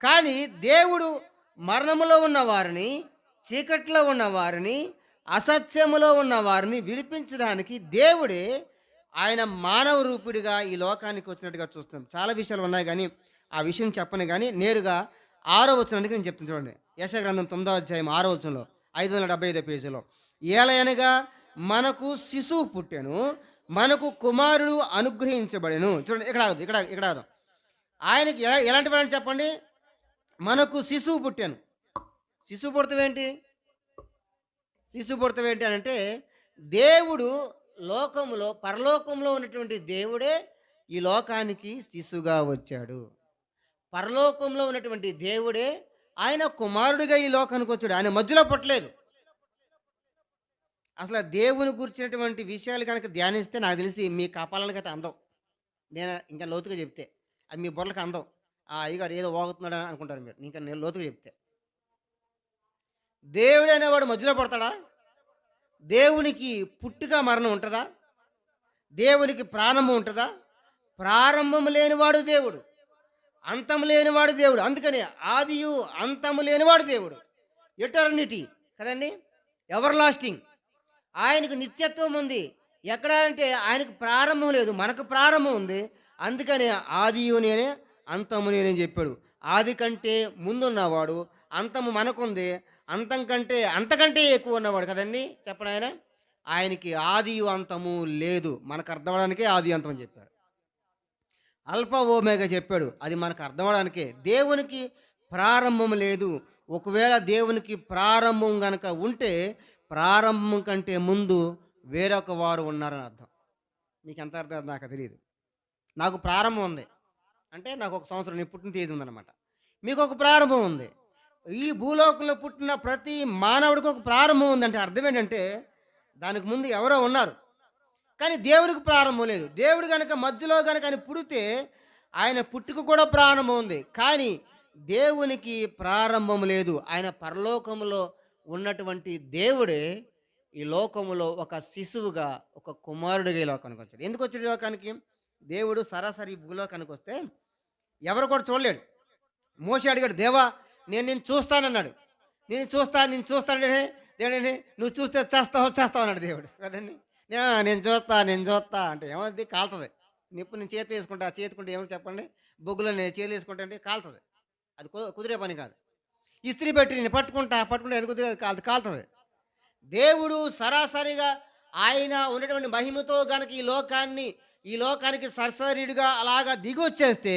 కానీ దేవుడు మరణములో ఉన్న వారిని, చీకట్లో ఉన్న వారిని, అసత్యములో ఉన్న వారిని విడిపించడానికి దేవుడే ఆయన మానవ రూపుడిగా ఈ లోకానికి వచ్చినట్టుగా చూస్తున్నాం. చాలా విషయాలు ఉన్నాయి గానీ, ఆ విషయం చెప్పను గానీ, నేరుగా 6వ వచనానికి నేను చెప్తాను చూడండి. యెషయా గ్రంథం 9వ అధ్యాయం 6వ వచనంలో 575 పేజీలో. ఏలయనగా మనకు శిశువు పుట్టెను, మనకు కుమారుడు అనుగ్రహించబడెను. చూడండి ఇక్కడ ఆగదు, ఇక్కడ ఆగదాం. ఆయనకి ఎలాంటి వాడని చెప్పండి? మనకు శిశువు పుట్టాను. శిశువు పుడతావేంటి? శిశువు పుడతావేంటి అనంటే, దేవుడు లోకములో పరలోకంలో ఉన్నటువంటి దేవుడే ఈ లోకానికి శిశువుగా వచ్చాడు. పరలోకంలో ఉన్నటువంటి దేవుడే ఆయన కుమారుడిగా ఈ లోకానికి వచ్చాడు. ఆయన మధ్యలో పుట్టలేదు. అసలు దేవుని గురించినటువంటి విషయాలు కనుక ధ్యానిస్తే నాకు తెలిసి మీ కపాలనికైతే అందం. నేను ఇంకా లోతుగా చెప్తే. అది మీ బుర్రలకి అందం. ఆ అయ్యగారు ఏదో వాగుతున్నాడని అనుకుంటారు మీరు. ఇంకా నేను లోతుగా చెప్తే. దేవుడు అనేవాడు మధ్యలో పడతాడా? దేవునికి పుట్టుక మరణం ఉంటుందా? దేవునికి ప్రారంభం ఉంటుందా? ప్రారంభం లేనివాడు దేవుడు, అంతం లేనివాడు దేవుడు. అందుకని ఆదియు అంతము లేనివాడు దేవుడు. ఎటర్నిటీ కదండి, ఎవర్ లాస్టింగ్. ఆయనకు నిత్యత్వం ఉంది. ఎక్కడ అంటే ఆయనకు ప్రారంభం లేదు, మనకు ప్రారంభం ఉంది. అందుకని ఆదియు నేనే, అంతము నేనే చెప్పాడు. ఆది కంటే ముందున్నవాడు, అంతము మనకుంది, అంతం కంటే అంతకంటే ఎక్కువ ఉన్నవాడు కదండి చెప్పడు ఆయన. ఆయనకి ఆదియు అంతము లేదు, మనకు అర్థమవడానికే ఆది అంతం అని చెప్పాడు. అల్ఫా ఓమేగా చెప్పాడు, అది మనకు అర్థమవడానికే. దేవునికి ప్రారంభం లేదు. ఒకవేళ దేవునికి ప్రారంభం గనక ఉంటే ప్రారంభం కంటే ముందు వేరొక వారు ఉన్నారని అర్థం. మీకు ఎంత అర్థం నాకు తెలియదు. నాకు ప్రారంభం ఉంది అంటే నాకు ఒక సంవత్సరం నేను పుట్టిన తేదీ ఉందన్నమాట. మీకు ఒక ప్రారంభం ఉంది. ఈ భూలోకంలో పుట్టిన ప్రతి మానవుడికి ఒక ప్రారంభం ఉందంటే అర్థం ఏంటంటే దానికి ముందు ఎవరో ఉన్నారు. కానీ దేవుడికి ప్రారంభం లేదు. దేవుడు కనుక మధ్యలో కనుక ఆయన పుడితే ఆయన పుట్టుక కూడా ప్రారంభం ఉంది. కానీ దేవునికి ప్రారంభం లేదు. ఆయన పరలోకములో ఉన్నటువంటి దేవుడే ఈ లోకములో ఒక శిశువుగా, ఒక కుమారుడిగా ఈ లోకానికి వచ్చాడు. ఎందుకు వచ్చాడు ఈ లోకానికి? దేవుడు సరాసరి భూలోకానికి వస్తే ఎవరు కూడా చూడలేడు. మోషే అడిగాడు, దేవా నేను చూస్తానన్నాడు. నేను చూస్తానంటే దేవుడండి నువ్వు చూస్తే చేస్తావు అన్నాడు దేవుడు కదండి. నేను చూస్తా అంటే ఏమవుద్ది? కాలుతుంది. నిప్పు నేను చేతి వేసుకుంటా, ఆ చేతుకుంటే ఏమో చెప్పండి, బొగ్గులో నేను చేతులు వేసుకుంటా అంటే కాలుతుంది. అది కుదిరే పని కాదు. ఇస్త్రీ పెట్టి నేను పట్టుకుంటా అది కుదిరే కాలుతుంది. దేవుడు సరాసరిగా ఆయన ఉన్నటువంటి మహిమతో గనక ఈ లోకానికి సరసరీడుగా అలాగా దిగి వచ్చేస్తే